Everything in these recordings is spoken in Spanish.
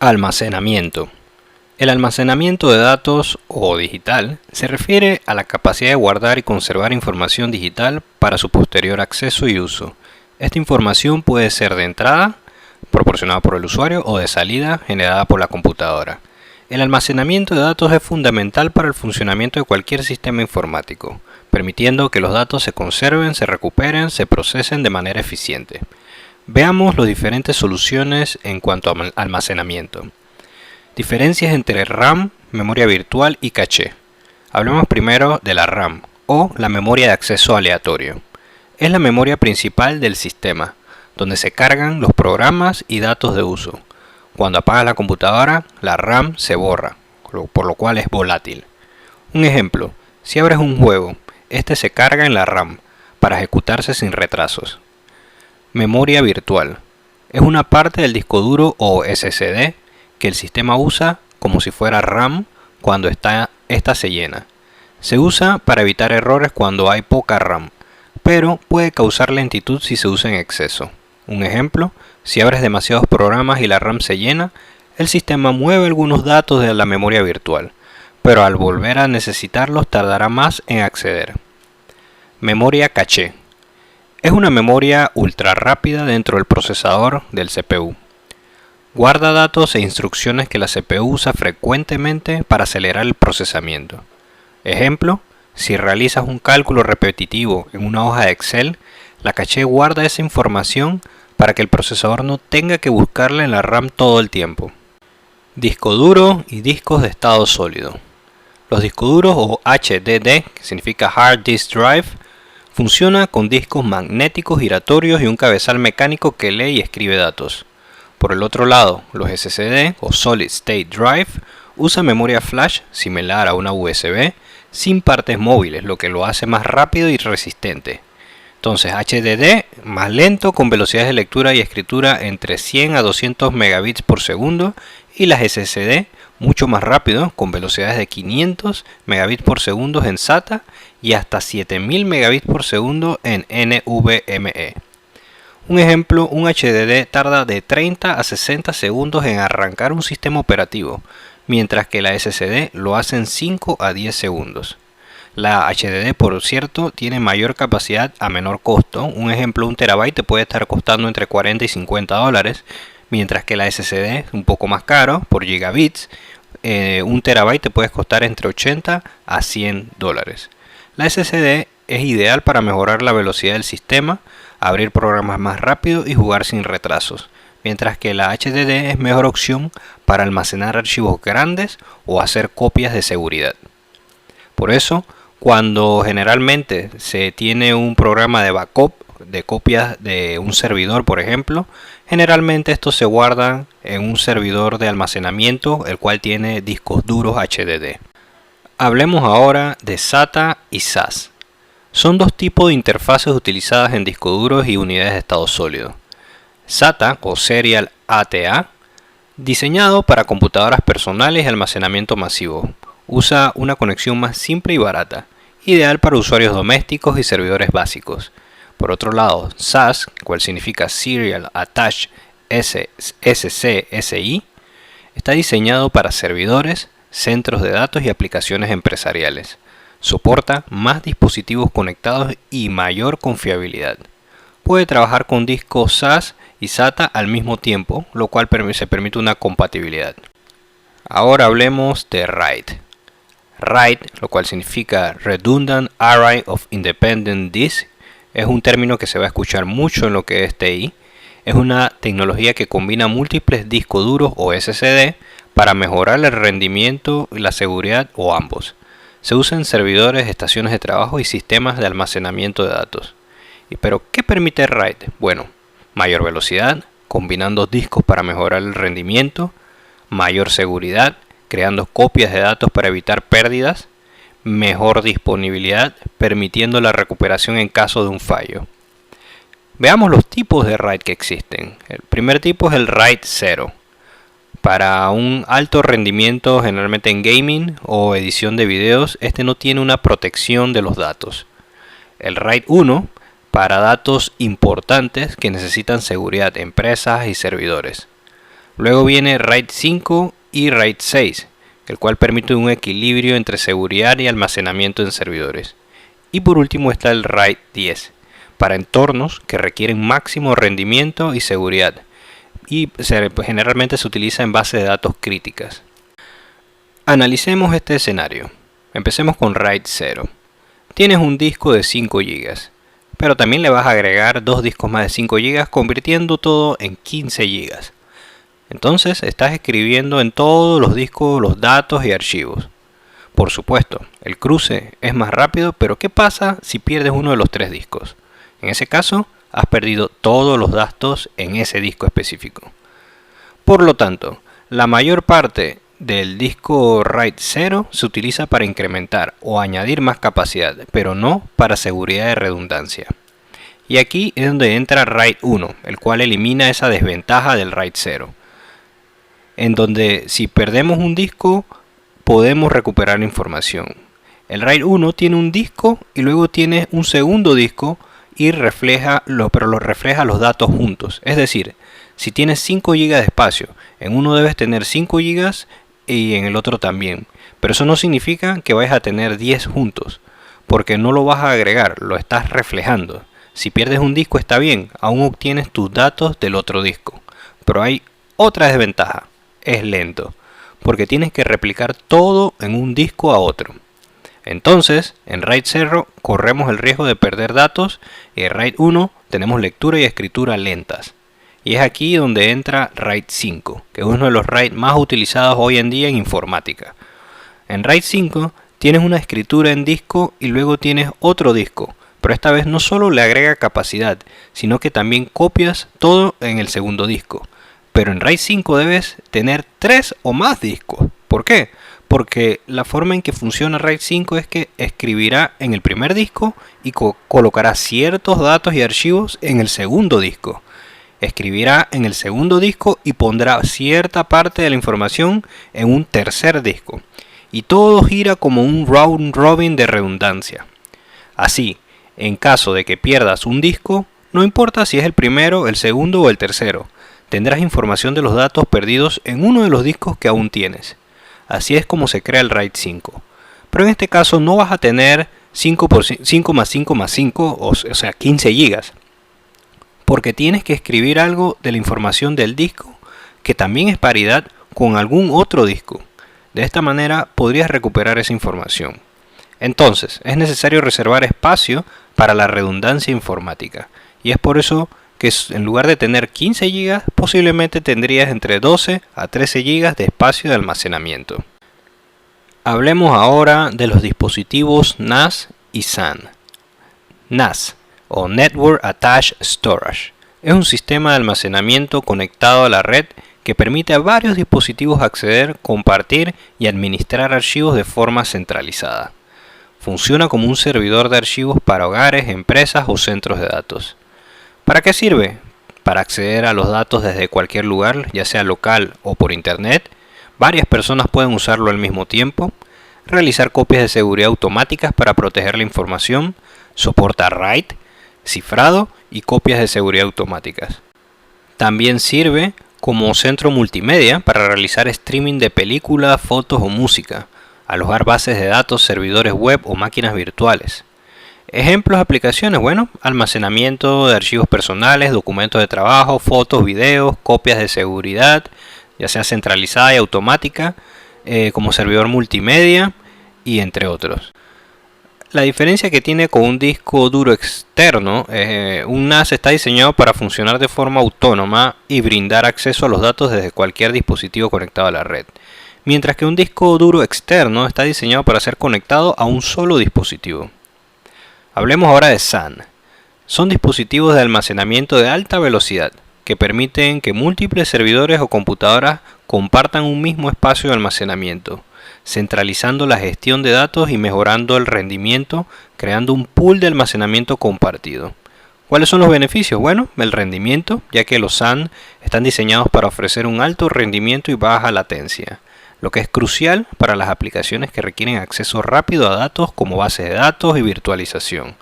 Almacenamiento. El almacenamiento de datos o digital se refiere a la capacidad de guardar y conservar información digital para su posterior acceso y uso. Esta información puede ser de entrada, proporcionada por el usuario, o de salida, generada por la computadora. El almacenamiento de datos es fundamental para el funcionamiento de cualquier sistema informático, permitiendo que los datos se conserven, se recuperen, se procesen de manera eficiente. Veamos las diferentes soluciones en cuanto a almacenamiento. Diferencias entre RAM, memoria virtual y caché. Hablemos primero de la RAM, o la memoria de acceso aleatorio. Es la memoria principal del sistema, donde se cargan los programas y datos de uso. Cuando apagas la computadora, la RAM se borra, por lo cual es volátil. Un ejemplo, si abres un juego, este se carga en la RAM para ejecutarse sin retrasos. Memoria virtual. Es una parte del disco duro o SSD que el sistema usa como si fuera RAM cuando esta se llena. Se usa para evitar errores cuando hay poca RAM, pero puede causar lentitud si se usa en exceso. Un ejemplo, si abres demasiados programas y la RAM se llena, el sistema mueve algunos datos de la memoria virtual, pero al volver a necesitarlos tardará más en acceder. Memoria caché. Es una memoria ultra rápida dentro del procesador del CPU. Guarda datos e instrucciones que la CPU usa frecuentemente para acelerar el procesamiento. Ejemplo, si realizas un cálculo repetitivo en una hoja de Excel, la caché guarda esa información para que el procesador no tenga que buscarla en la RAM todo el tiempo. Disco duro y discos de estado sólido. Los discos duros o HDD, que significa Hard Disk Drive, funciona con discos magnéticos giratorios y un cabezal mecánico que lee y escribe datos. Por el otro lado, los SSD o Solid State Drive usan memoria flash similar a una USB sin partes móviles, lo que lo hace más rápido y resistente. Entonces HDD más lento con velocidades de lectura y escritura entre 100 a 200 megabits por segundo y las SSD mucho más rápido con velocidades de 500 megabits por segundo en SATA y hasta 7000 megabits por segundo en NVMe. Un ejemplo, un HDD tarda de 30 a 60 segundos en arrancar un sistema operativo, mientras que la SSD lo hace en 5 a 10 segundos. La HDD, por cierto, tiene mayor capacidad a menor costo. Un ejemplo, un terabyte te puede estar costando entre 40 y 50 dólares, mientras que la SSD es un poco más caro por gigabits. Un terabyte te puede costar entre 80 a 100 dólares. La SSD es ideal para mejorar la velocidad del sistema, abrir programas más rápido y jugar sin retrasos, mientras que la HDD es mejor opción para almacenar archivos grandes o hacer copias de seguridad. Por eso, cuando generalmente se tiene un programa de backup de copias de un servidor, por ejemplo, generalmente estos se guardan en un servidor de almacenamiento, el cual tiene discos duros HDD. Hablemos ahora de SATA y SAS. Son dos tipos de interfaces utilizadas en discos duros y unidades de estado sólido. SATA o Serial ATA, diseñado para computadoras personales y almacenamiento masivo. Usa una conexión más simple y barata, ideal para usuarios domésticos y servidores básicos. Por otro lado, SAS, cual significa Serial Attached SCSI, está diseñado para servidores, centros de datos y aplicaciones empresariales. Soporta más dispositivos conectados y mayor confiabilidad. Puede trabajar con discos SAS y SATA al mismo tiempo, lo cual se permite una compatibilidad. Ahora hablemos de RAID. RAID, lo cual significa Redundant Array of Independent Disk, es un término que se va a escuchar mucho en lo que es TI. Es una tecnología que combina múltiples discos duros o SSD para mejorar el rendimiento y la seguridad o ambos. Se usa en servidores, estaciones de trabajo y sistemas de almacenamiento de datos. ¿Pero qué permite RAID? Bueno, mayor velocidad, combinando discos para mejorar el rendimiento, mayor seguridad, creando copias de datos para evitar pérdidas, mejor disponibilidad, permitiendo la recuperación en caso de un fallo. Veamos los tipos de RAID que existen. El primer tipo es el RAID 0. Para un alto rendimiento, generalmente en gaming o edición de videos, este no tiene una protección de los datos. El RAID 1 para datos importantes que necesitan seguridad, empresas y servidores. Luego viene RAID 5 y RAID 6, el cual permite un equilibrio entre seguridad y almacenamiento en servidores. Y por último está el RAID 10, para entornos que requieren máximo rendimiento y seguridad, y generalmente se utiliza en bases de datos críticas. Analicemos este escenario. Empecemos con RAID 0. Tienes un disco de 5 GB, pero también le vas a agregar dos discos más de 5 GB, convirtiendo todo en 15 GB. Entonces estás escribiendo en todos los discos los datos y archivos. Por supuesto, el cruce es más rápido, pero ¿qué pasa si pierdes uno de los 3 discos? En ese caso, has perdido todos los datos en ese disco específico. Por lo tanto, la mayor parte del disco RAID 0 se utiliza para incrementar o añadir más capacidad, pero no para seguridad de redundancia. Y aquí es donde entra RAID 1, el cual elimina esa desventaja del RAID 0, en donde si perdemos un disco podemos recuperar información. El RAID 1 tiene un disco y luego tiene un segundo disco y refleja los datos juntos. Es decir, si tienes 5 GB de espacio, en uno debes tener 5 GB y en el otro también. Pero eso no significa que vayas a tener 10 juntos, porque no lo vas a agregar, lo estás reflejando. Si pierdes un disco está bien, aún obtienes tus datos del otro disco. Pero hay otra desventaja, es lento, porque tienes que replicar todo en un disco a otro. Entonces, en RAID 0 corremos el riesgo de perder datos y en RAID 1 tenemos lectura y escritura lentas. Y es aquí donde entra RAID 5, que es uno de los RAID más utilizados hoy en día en informática. En RAID 5 tienes una escritura en disco y luego tienes otro disco, pero esta vez no solo le agrega capacidad, sino que también copias todo en el segundo disco. Pero en RAID 5 debes tener 3 o más discos. ¿Por qué? Porque la forma en que funciona RAID 5 es que escribirá en el primer disco y colocará ciertos datos y archivos en el segundo disco. Escribirá en el segundo disco y pondrá cierta parte de la información en un tercer disco. Y todo gira como un round robin de redundancia. Así, en caso de que pierdas un disco, no importa si es el primero, el segundo o el tercero, tendrás información de los datos perdidos en uno de los discos que aún tienes. Así es como se crea el RAID 5. Pero en este caso no vas a tener 5 más 5 más 5, o sea 15 GB. Porque tienes que escribir algo de la información del disco que también es paridad con algún otro disco. De esta manera podrías recuperar esa información. Entonces, es necesario reservar espacio para la redundancia informática. Y es por eso que en lugar de tener 15 GB, posiblemente tendrías entre 12 a 13 GB de espacio de almacenamiento. Hablemos ahora de los dispositivos NAS y SAN. NAS, o Network Attached Storage, es un sistema de almacenamiento conectado a la red que permite a varios dispositivos acceder, compartir y administrar archivos de forma centralizada. Funciona como un servidor de archivos para hogares, empresas o centros de datos. ¿Para qué sirve? Para acceder a los datos desde cualquier lugar, ya sea local o por internet. Varias personas pueden usarlo al mismo tiempo. Realizar copias de seguridad automáticas para proteger la información. Soporta RAID, cifrado y copias de seguridad automáticas. También sirve como centro multimedia para realizar streaming de películas, fotos o música. Alojar bases de datos, servidores web o máquinas virtuales. Ejemplos de aplicaciones, bueno, almacenamiento de archivos personales, documentos de trabajo, fotos, videos, copias de seguridad, ya sea centralizada y automática, como servidor multimedia y entre otros. La diferencia que tiene con un disco duro externo, un NAS está diseñado para funcionar de forma autónoma y brindar acceso a los datos desde cualquier dispositivo conectado a la red, mientras que un disco duro externo está diseñado para ser conectado a un solo dispositivo. Hablemos ahora de SAN. Son dispositivos de almacenamiento de alta velocidad que permiten que múltiples servidores o computadoras compartan un mismo espacio de almacenamiento, centralizando la gestión de datos y mejorando el rendimiento, creando un pool de almacenamiento compartido. ¿Cuáles son los beneficios? Bueno, el rendimiento, ya que los SAN están diseñados para ofrecer un alto rendimiento y baja latencia, lo que es crucial para las aplicaciones que requieren acceso rápido a datos como bases de datos y virtualización.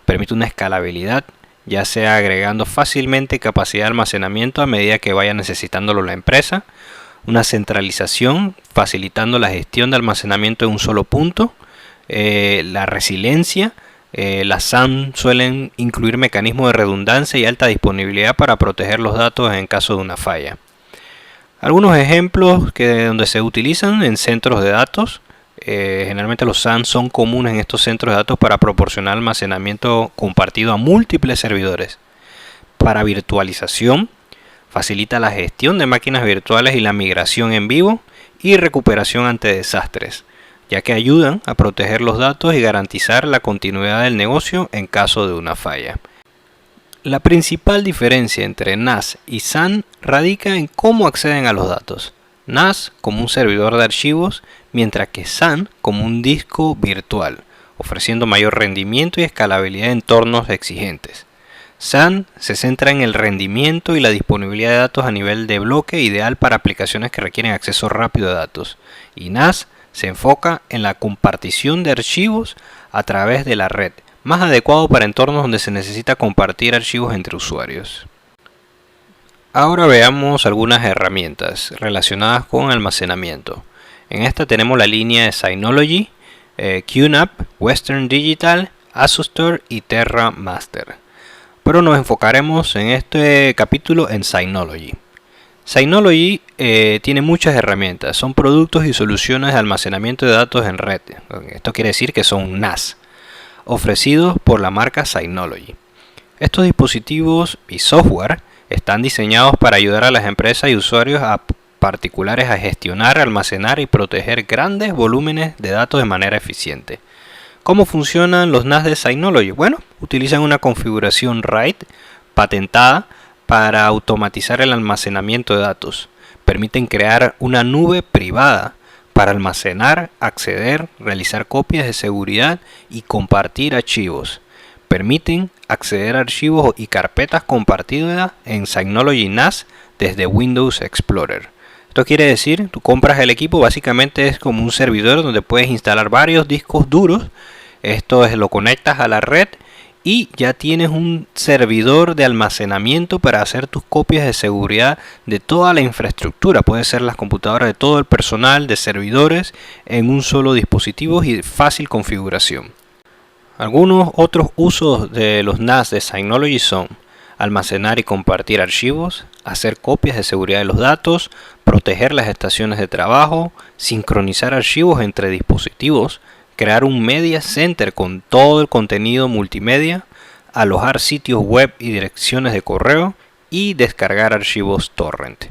Permite una escalabilidad ya sea agregando fácilmente capacidad de almacenamiento a medida que vaya necesitándolo la empresa, una centralización facilitando la gestión de almacenamiento en un solo punto, la resiliencia. Las SAN suelen incluir mecanismos de redundancia y alta disponibilidad para proteger los datos en caso de una falla. Algunos ejemplos donde se utilizan en centros de datos. Generalmente los SAN son comunes en estos centros de datos para proporcionar almacenamiento compartido a múltiples servidores. Para virtualización, facilita la gestión de máquinas virtuales y la migración en vivo y recuperación ante desastres, ya que ayudan a proteger los datos y garantizar la continuidad del negocio en caso de una falla. La principal diferencia entre NAS y SAN radica en cómo acceden a los datos. NAS como un servidor de archivos, mientras que SAN como un disco virtual, ofreciendo mayor rendimiento y escalabilidad en entornos exigentes. SAN se centra en el rendimiento y la disponibilidad de datos a nivel de bloque, ideal para aplicaciones que requieren acceso rápido a datos. Y NAS se enfoca en la compartición de archivos a través de la red, más adecuado para entornos donde se necesita compartir archivos entre usuarios. Ahora veamos algunas herramientas relacionadas con almacenamiento. En esta tenemos la línea de Synology, QNAP, Western Digital, Asustor y TerraMaster. Pero nos enfocaremos en este capítulo en Synology. Synology tiene muchas herramientas, son productos y soluciones de almacenamiento de datos en red. Esto quiere decir que son NAS, ofrecidos por la marca Synology. Estos dispositivos y software están diseñados para ayudar a las empresas y usuarios particulares a gestionar, almacenar y proteger grandes volúmenes de datos de manera eficiente. ¿Cómo funcionan los NAS de Synology? Bueno, utilizan una configuración RAID patentada para automatizar el almacenamiento de datos. Permiten crear una nube privada para almacenar, acceder, realizar copias de seguridad y compartir archivos. Permiten acceder a archivos y carpetas compartidas en Synology NAS desde Windows Explorer. Esto quiere decir, tú compras el equipo, básicamente es como un servidor donde puedes instalar varios discos duros. Esto lo conectas a la red y ya tienes un servidor de almacenamiento para hacer tus copias de seguridad de toda la infraestructura. Puede ser las computadoras de todo el personal, de servidores, en un solo dispositivo y de fácil configuración. Algunos otros usos de los NAS de Synology son almacenar y compartir archivos, hacer copias de seguridad de los datos, proteger las estaciones de trabajo, sincronizar archivos entre dispositivos, crear un media center con todo el contenido multimedia, alojar sitios web y direcciones de correo y descargar archivos torrent.